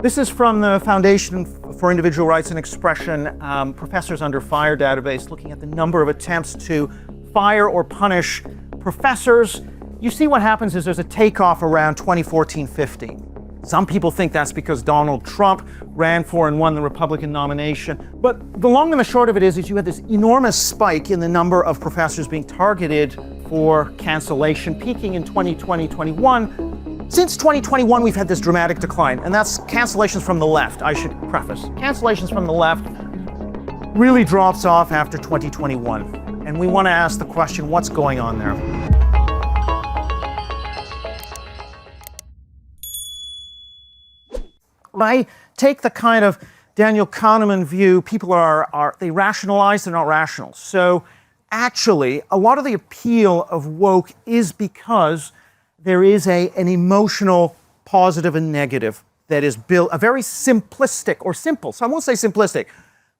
This is from the Foundation for Individual Rights and Expression, Professors Under Fire database, looking at the number of attempts to fire or punish professors. You see what happens is there's a takeoff around 2014-15. Some people think that's because Donald Trump ran for and won the Republican nomination. But the long and the short of it is you had this enormous spike in the number of professors being targeted for cancellation, peaking in 2020-21. Since 2021, we've had this dramatic decline, and that's cancellations from the left, I should preface. Cancellations from the left really drops off after 2021. And we want to ask the question, what's going on there? I take the kind of Daniel Kahneman view, people they rationalize, they're not rational. So actually, a lot of the appeal of woke is because there is an emotional positive and negative that is built, a very simplistic or simple, so I won't say simplistic,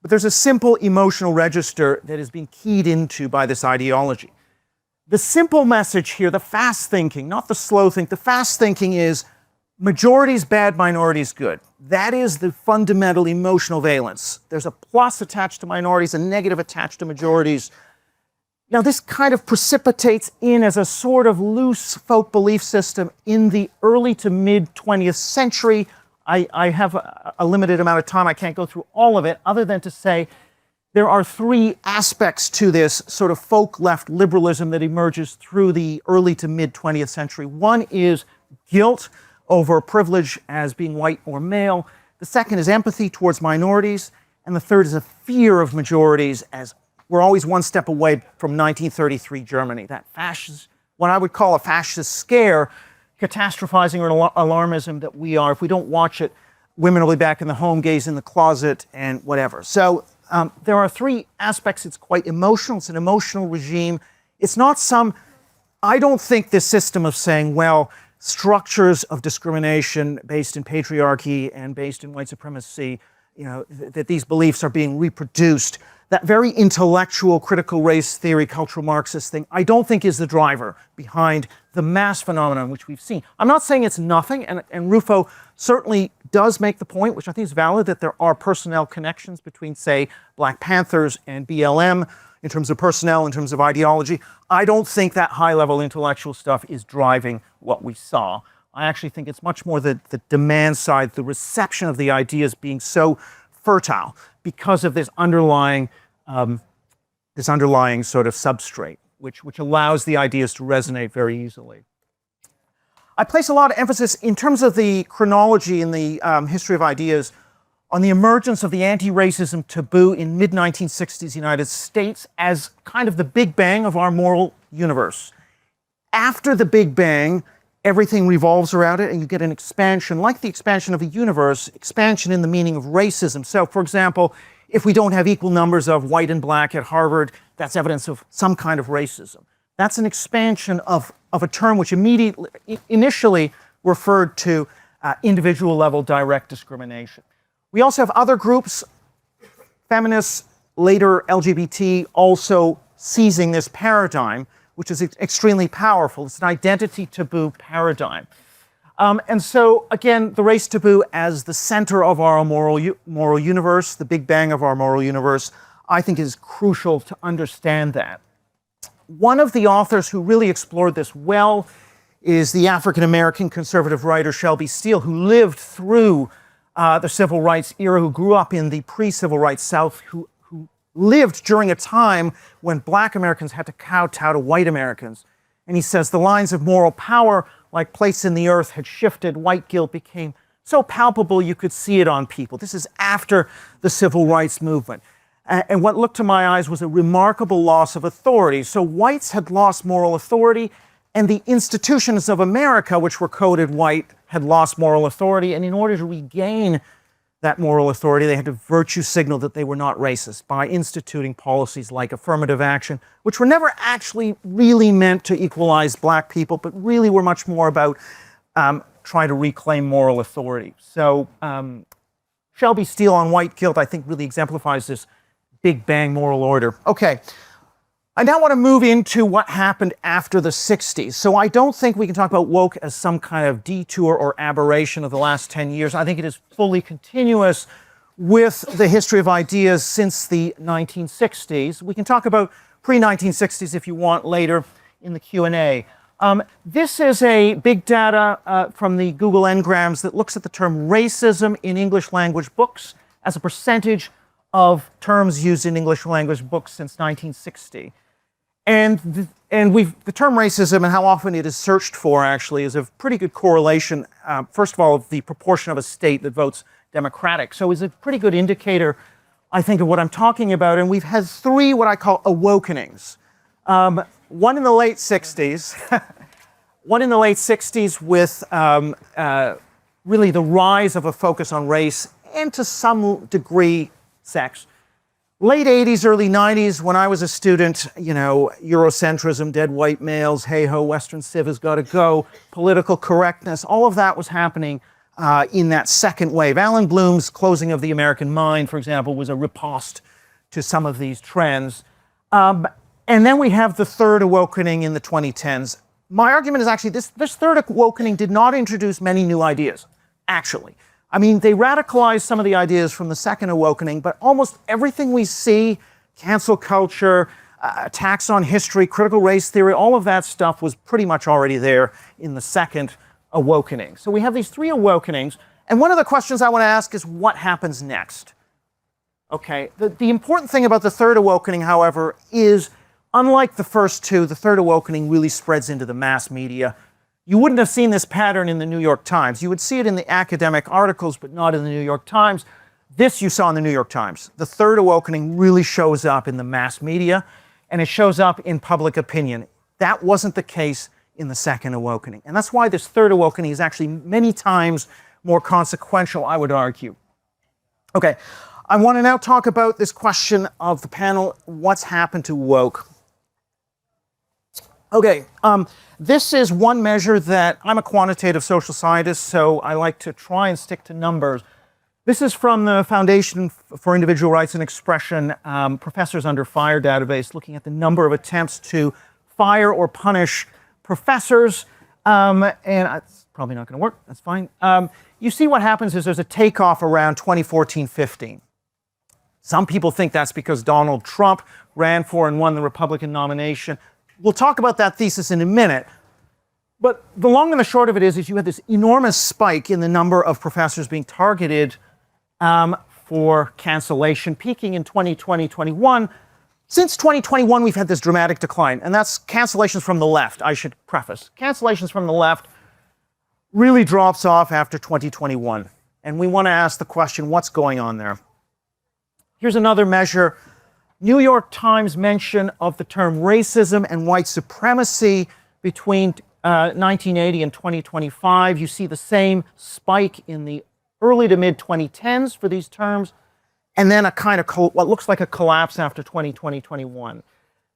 but there's a simple emotional register that is being keyed into by this ideology. The simple message here, the fast thinking, not the slow think, the fast thinking is majorities bad, minorities good. That is the fundamental emotional valence. There's a plus attached to minorities, a negative attached to majorities. Now, this kind of precipitates in as a sort of loose folk belief system in the early to mid 20th century. I have a limited amount of time. I can't go through all of it, other than to say there are three aspects to this sort of folk left liberalism that emerges through the early to mid 20th century. One is guilt over privilege as being white or male. The second is empathy towards minorities. And the third is a fear of majorities, as we're always one step away from 1933 Germany, that fascist, what I would call a fascist scare, catastrophizing or alarmism that we are. If we don't watch it, women will be back in the home, gays in the closet, and whatever. So there are three aspects. It's quite emotional. It's an emotional regime. It's not I don't think this system of saying, well, structures of discrimination based in patriarchy and based in white supremacy, that these beliefs are being reproduced, that very intellectual critical race theory, cultural Marxist thing, I don't think is the driver behind the mass phenomenon which we've seen. I'm not saying it's nothing, and Rufo certainly does make the point, which I think is valid, that there are personnel connections between, say, Black Panthers and BLM in terms of personnel, in terms of ideology. I don't think that high-level intellectual stuff is driving what we saw. I actually think it's much more the demand side, the reception of the ideas being so fertile because of this underlying sort of substrate, which allows the ideas to resonate very easily. I place a lot of emphasis in terms of the chronology in the history of ideas on the emergence of the anti-racism taboo in mid-1960s United States as kind of the Big Bang of our moral universe. After the Big Bang, everything revolves around it, and you get an expansion, like the expansion of a universe, expansion in the meaning of racism. So, for example, if we don't have equal numbers of white and black at Harvard, that's evidence of some kind of racism. That's an expansion of a term which initially referred to individual level direct discrimination. We also have other groups, feminists, later LGBT, also seizing this paradigm, which is extremely powerful. It's an identity taboo paradigm. And so, again, the race taboo as the center of our moral universe, the Big Bang of our moral universe, I think is crucial to understand that. One of the authors who really explored this well is the African-American conservative writer Shelby Steele, who lived through the civil rights era, who grew up in the pre-civil rights South, who lived during a time when Black Americans had to kowtow to white Americans. And he says the lines of moral power, like places in the earth, had shifted. White guilt became so palpable you could see it on people. This is after the civil rights movement. And what looked to my eyes was a remarkable loss of authority. So whites had lost moral authority, and the institutions of America, which were coded white, had lost moral authority. And in order to regain that moral authority, they had to virtue signal that they were not racist by instituting policies like affirmative action, which were never actually really meant to equalize black people, but really were much more about trying to reclaim moral authority. So Shelby Steele on white guilt, I think, really exemplifies this Big Bang moral order. Okay, I now want to move into what happened after the 60s. So I don't think we can talk about woke as some kind of detour or aberration of the last 10 years. I think it is fully continuous with the history of ideas since the 1960s. We can talk about pre-1960s if you want later in the Q&A. This is a big data from the Google Ngrams that looks at the term racism in English language books as a percentage of terms used in English language books since 1960. And the term racism and how often it is searched for actually is a pretty good correlation, first of all, of the proportion of a state that votes Democratic. So it's a pretty good indicator, I think, of what I'm talking about. And we've had three what I call awokenings. One in the late 60s, one in the late 60s with really the rise of a focus on race and to some degree sex. Late 80s, early 90s, when I was a student, you know, Eurocentrism, dead white males, hey-ho, Western civ has got to go, political correctness, all of that was happening in that second wave. Alan Bloom's Closing of the American Mind, for example, was a riposte to some of these trends. And then we have the third awakening in the 2010s. My argument is actually this third awakening did not introduce many new ideas, actually. I mean, they radicalized some of the ideas from the second awakening, but almost everything we see, cancel culture, attacks on history, critical race theory, all of that stuff was pretty much already there in the second awakening. So we have these three awakenings, and one of the questions I want to ask is what happens next? Okay, the important thing about the third awakening, however, is unlike the first two, the third awakening really spreads into the mass media. You wouldn't have seen this pattern in the New York Times. You would see it in the academic articles, but not in the New York Times. This you saw in the New York Times. The third awakening really shows up in the mass media, and it shows up in public opinion. That wasn't the case in the second awakening. And that's why this third awakening is actually many times more consequential, I would argue. Okay, I want to now talk about this question of the panel, what's happened to woke? Okay, this is one measure that I'm a quantitative social scientist, so I like to try and stick to numbers. This is from the Foundation for Individual Rights and Expression, Professors Under Fire database, looking at the number of attempts to fire or punish professors, and it's probably not going to work, that's fine. You see what happens is there's a takeoff around 2014-15. Some people think that's because Donald Trump ran for and won the Republican nomination. We'll talk about that thesis in a minute. But the long and the short of it is you had this enormous spike in the number of professors being targeted for cancellation, peaking in 2020-21. Since 2021, we've had this dramatic decline, and that's cancellations from the left, I should preface. Cancellations from the left really drops off after 2021. And we want to ask the question, what's going on there? Here's another measure. New York Times mention of the term racism and white supremacy between 1980 and 2025. You see the same spike in the early to mid 2010s for these terms, and then a kind of what looks like a collapse after 2020-21.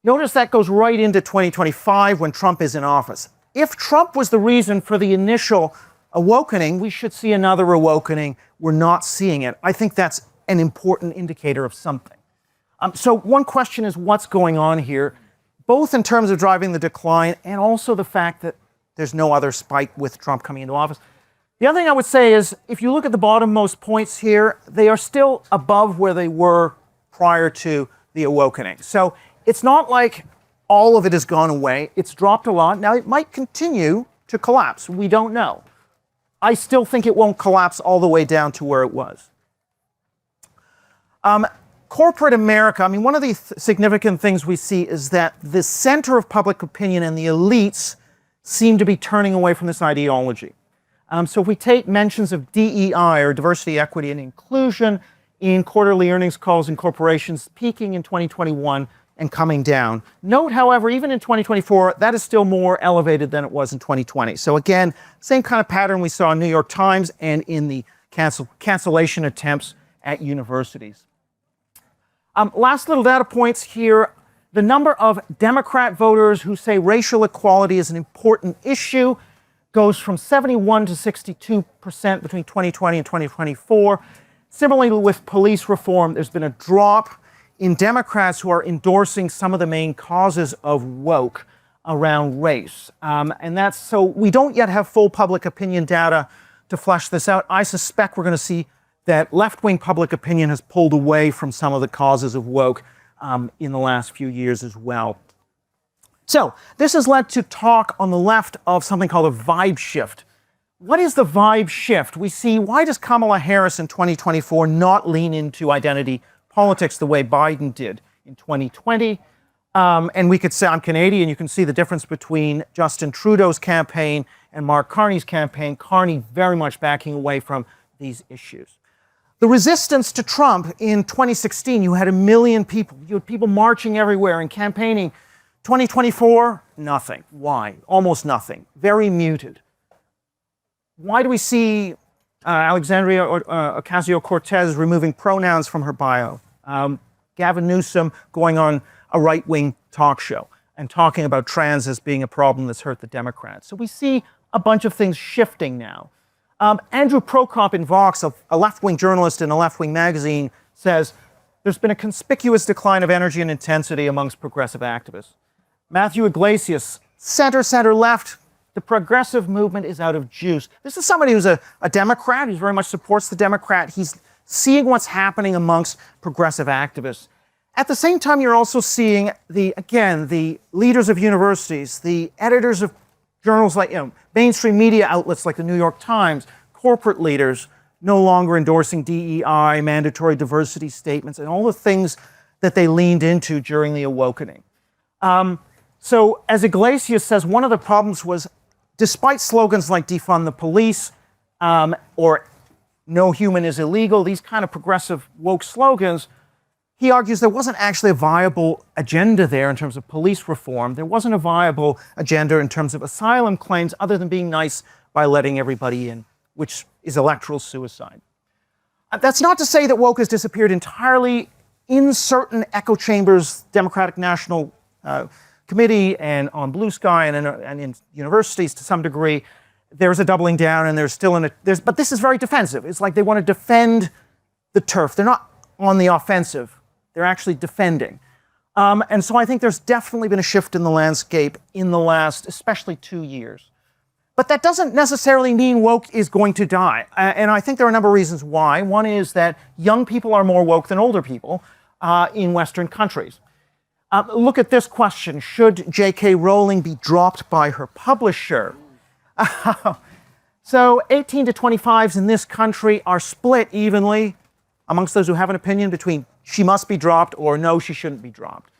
Notice that goes right into 2025 when Trump is in office. If Trump was the reason for the initial awakening, we should see another awakening. We're not seeing it. I think that's an important indicator of something. So one question is what's going on here, both in terms of driving the decline and also the fact that there's no other spike with Trump coming into office. The other thing I would say is if you look at the bottommost points here, they are still above where they were prior to the awakening. So it's not like all of it has gone away. It's dropped a lot. Now it might continue to collapse. We don't know. I still think it won't collapse all the way down to where it was. Corporate America, I mean, one of the significant things we see is that the center of public opinion and the elites seem to be turning away from this ideology. So if we take mentions of DEI, or diversity, equity, and inclusion, in quarterly earnings calls in corporations peaking in 2021 and coming down. Note, however, even in 2024, that is still more elevated than it was in 2020. So again, same kind of pattern we saw in New York Times and in the cancellation attempts at universities. Last little data points here. The number of Democrat voters who say racial equality is an important issue goes from 71 to 62% between 2020 and 2024. Similarly with police reform, there's been a drop in Democrats who are endorsing some of the main causes of woke around race. And that's so we don't yet have full public opinion data to flesh this out. I suspect we're going to see that left-wing public opinion has pulled away from some of the causes of woke in the last few years as well. So this has led to talk on the left of something called a vibe shift. What is the vibe shift? We see, why does Kamala Harris in 2024 not lean into identity politics the way Biden did in 2020? And we could say, I'm Canadian, you can see the difference between Justin Trudeau's campaign and Mark Carney's campaign. Carney very much backing away from these issues. The resistance to Trump in 2016, you had 1 million people. You had people marching everywhere and campaigning. 2024, nothing. Why? Almost nothing. Very muted. Why do we see Alexandria Ocasio-Cortez removing pronouns from her bio? Gavin Newsom going on a right-wing talk show and talking about trans as being a problem that's hurt the Democrats. So we see a bunch of things shifting now. Andrew Prokop in Vox, a left-wing journalist in a left-wing magazine, says there's been a conspicuous decline of energy and intensity amongst progressive activists. Matthew Iglesias, center-left, the progressive movement is out of juice. This is somebody who's a Democrat, who very much supports the Democrat. He's seeing what's happening amongst progressive activists. At the same time, you're also seeing the leaders of universities, the editors of journals like, mainstream media outlets like the New York Times, corporate leaders no longer endorsing DEI, mandatory diversity statements, and all the things that they leaned into during the awokening. So as Iglesias says, one of the problems was, despite slogans like defund the police or no human is illegal, these kind of progressive woke slogans, he argues there wasn't actually a viable agenda there in terms of police reform. There wasn't a viable agenda in terms of asylum claims other than being nice by letting everybody in, which is electoral suicide. That's not to say that woke has disappeared entirely. In certain echo chambers, Democratic National Committee and on Blue Sky and in universities to some degree, there's a doubling down and there's still but this is very defensive. It's like they want to defend the turf. They're not on the offensive. They're actually defending. And so I think there's definitely been a shift in the landscape in the last, especially 2 years. But that doesn't necessarily mean woke is going to die. And I think there are a number of reasons why. One is that young people are more woke than older people in Western countries. Look at this question. Should J.K. Rowling be dropped by her publisher? So 18 to 25s in this country are split evenly amongst those who have an opinion between she must be dropped or no, she shouldn't be dropped.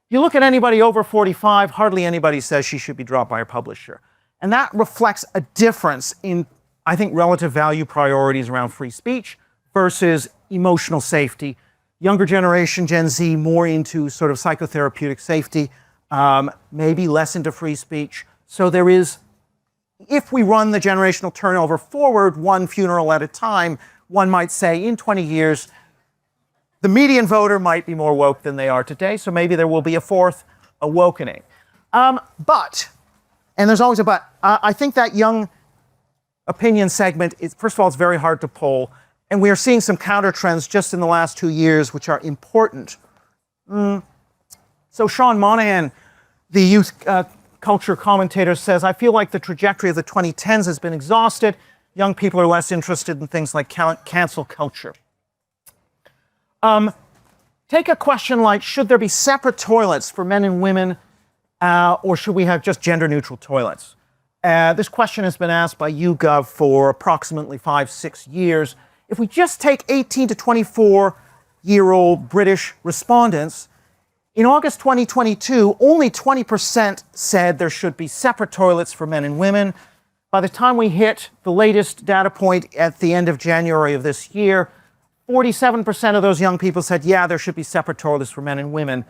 You look at anybody over 45, hardly anybody says she should be dropped by her publisher. And that reflects a difference in, I think, relative value priorities around free speech versus emotional safety. Younger generation, Gen Z, more into sort of psychotherapeutic safety, maybe less into free speech. So there is, if we run the generational turnover forward one funeral at a time, one might say in 20 years, the median voter might be more woke than they are today, so maybe there will be a fourth awokening. But, and there's always a but, I think that young opinion segment, first of all, it's very hard to poll, and we are seeing some counter trends just in the last 2 years, which are important. So Sean Monahan, the youth culture commentator, says, I feel like the trajectory of the 2010s has been exhausted. Young people are less interested in things like cancel culture. Take a question like, should there be separate toilets for men and women, or should we have just gender-neutral toilets? This question has been asked by YouGov for approximately 5-6 years. If we just take 18 to 24-year-old British respondents, in August 2022, only 20% said there should be separate toilets for men and women. By the time we hit the latest data point at the end of January of this year, 47% of those young people said, yeah, there should be separate toilets for men and women.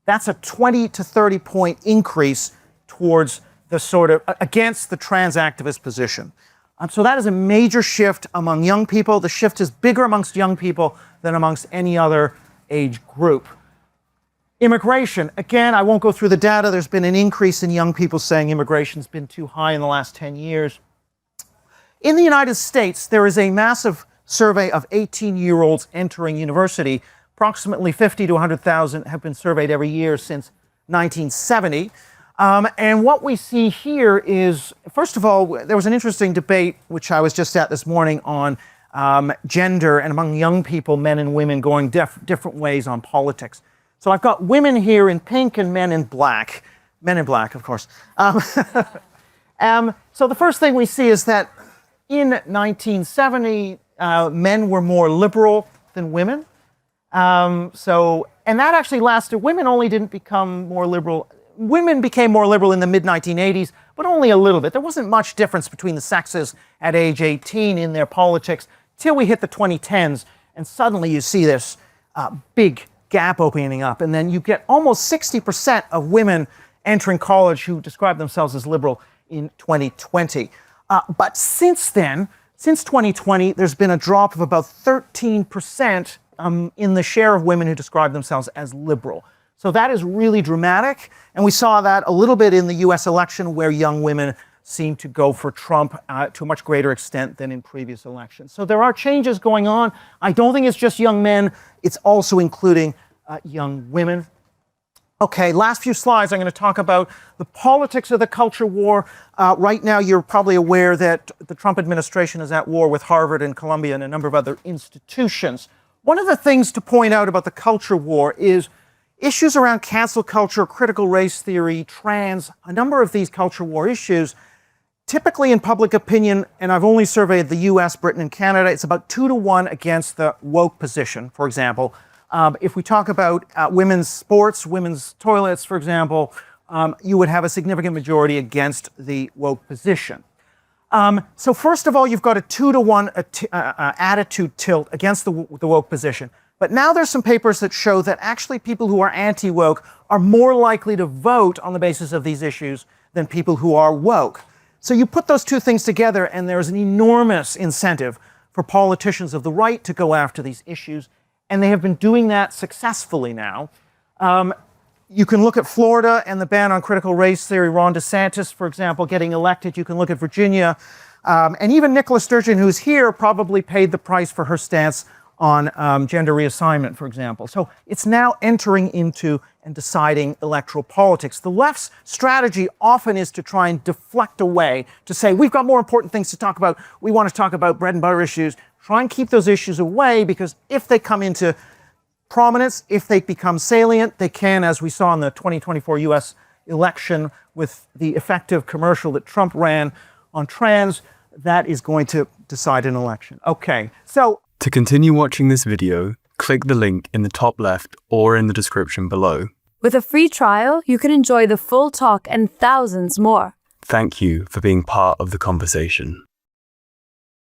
That's a 20 to 30 point increase towards the sort of, against the trans activist position. So that is a major shift among young people. The shift is bigger amongst young people than amongst any other age group. Immigration, again, I won't go through the data. There's been an increase in young people saying immigration's been too high in the last 10 years. In the United States, there is a massive survey of 18-year-olds entering university approximately 50 to 100,000 have been surveyed every year since 1970. And what we see here is, first of all, there was an interesting debate, which I was just at this morning, on gender and among young people, men and women, going different ways on politics. So I've got women here in pink and men in black. Men in black, of course. So the first thing we see is that in 1970, men were more liberal than women. And that actually lasted. Women only didn't become more liberal. Women became more liberal in the mid-1980s, but only a little bit. There wasn't much difference between the sexes at age 18 in their politics till we hit the 2010s, and suddenly you see this big gap opening up, and then you get almost 60% of women entering college who describe themselves as liberal in 2020. But since then, since 2020, there's been a drop of about 13% in the share of women who describe themselves as liberal. So that is really dramatic, and we saw that a little bit in the US election, where young women seem to go for Trump to a much greater extent than in previous elections. So there are changes going on. I don't think it's just young men, it's also including young women. Okay, last few slides, I'm going to talk about the politics of the culture war. Right now, you're probably aware that the Trump administration is at war with Harvard and Columbia and a number of other institutions. One of the things to point out about the culture war is issues around cancel culture, critical race theory, trans, a number of these culture war issues, typically in public opinion, and I've only surveyed the US, Britain, and Canada, it's about 2-to-1 against the woke position, for example. If we talk about women's sports, women's toilets, for example, you would have a significant majority against the woke position. So first of all, you've got a 2-to-1 attitude tilt against the woke position. But now there's some papers that show that actually people who are anti-woke are more likely to vote on the basis of these issues than people who are woke. So you put those two things together, and there's an enormous incentive for politicians of the right to go after these issues, and they have been doing that successfully now. You can look at Florida and the ban on critical race theory, Ron DeSantis, for example, getting elected. You can look at Virginia. And even Nicola Sturgeon, who's here, probably paid the price for her stance on gender reassignment, for example. So it's now entering into and deciding electoral politics. The left's strategy often is to try and deflect away, to say, we've got more important things to talk about. We want to talk about bread and butter issues. Try and keep those issues away, because if they come into prominence, if they become salient, they can, as we saw in the 2024 US election with the effective commercial that Trump ran on trans, that is going to decide an election. Okay, so to continue watching this video, click the link in the top left or in the description below. With a free trial, you can enjoy the full talk and thousands more. Thank you for being part of the conversation.